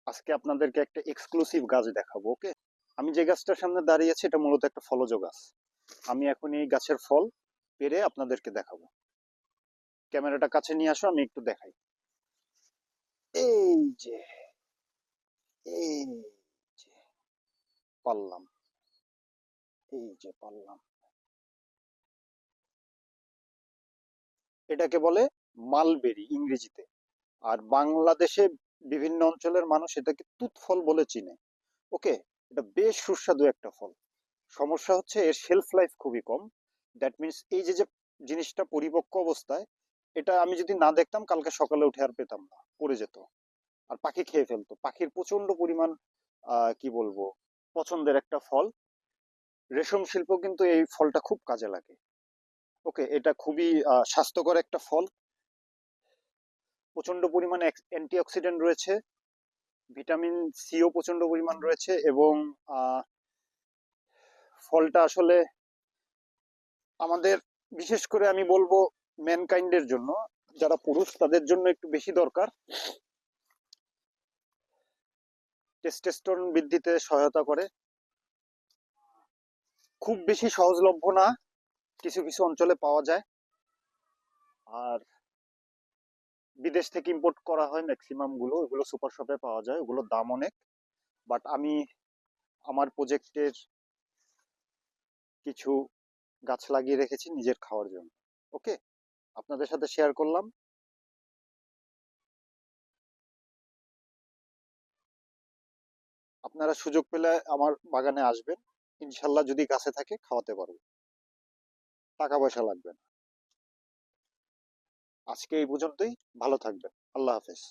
আজকে আপনাদেরকে একটা এক্সক্লুসিভ গাছ দেখাবো। ওকে, আমি যে গাছটার সামনে দাঁড়িয়ে আছি এটা মূলত একটা ফলজ গাছ। আমি এখন এই গাছের ফল পেড়ে আপনাদেরকে দেখাবো। ক্যামেরাটা কাছে নিয়ে আসো, আমি একটু দেখাই। এই যে, এই যে পারলাম, এই যে পারলাম। এটাকে বলে মালবেরি ইংরেজিতে, আর বাংলাদেশে বিভিন্ন অঞ্চলের মানুষ এটাকে তুত ফল বলে চিনে। ওকে, এটা বেশ সুস্বাদু একটা ফল। সমস্যা হচ্ছে এর শেলফ লাইফ খুবই কম। দ্যাট মিনস এই যে যে জিনিসটা পরিপক্ক অবস্থায়, এটা আমি যদি না দেখতাম কালকে সকালে উঠে আর পেতাম না, পড়ে যেত আর পাখি খেয়ে ফেলতো। পাখির প্রচন্ড পরিমাণ কি বলবো, পছন্দের একটা ফল। রেশম শিল্প কিন্তু এই ফলটা খুব কাজে লাগে। ওকে, এটা খুবই স্বাস্থ্যকর একটা ফল। প্রচন্ড পরিমাণে অ্যান্টিঅক্সিডেন্ট রয়েছে, ভিটামিন সিও প্রচন্ড পরিমাণ রয়েছে, এবং আহ, ফলটা আসলে আমাদের, বিশেষ করে আমি বলবো ম্যানকাইন্ডের জন্য, যারা পুরুষ তাদের জন্য একটু বেশি দরকার। টেস্টোস্টেরন বৃদ্ধিতে সহায়তা করে। খুব বেশি সহজলভ্য না, কিছু কিছু অঞ্চলে পাওয়া যায়। আর বিদেশ থেকে ইম্পোর্ট করা হয় ম্যাক্সিমাম গুলো, ওগুলো সুপার শপে পাওয়া যায়, ওগুলোর দাম অনেক। বাট আমি আমার প্রজেক্টের কিছু গাছ লাগিয়ে রেখেছি নিজের খাওয়ার জন্য। ওকে, আপনাদের সাথে শেয়ার করলাম। আপনারা সুযোগ পেলে আমার বাগানে আসবেন, ইনশাল্লাহ যদি গাছে থাকে খাওয়াতে পারবো। টাকা পয়সা লাগবে না। আজকে এই পর্যন্তই। ভালো থাকবেন। আল্লাহ হাফেজ।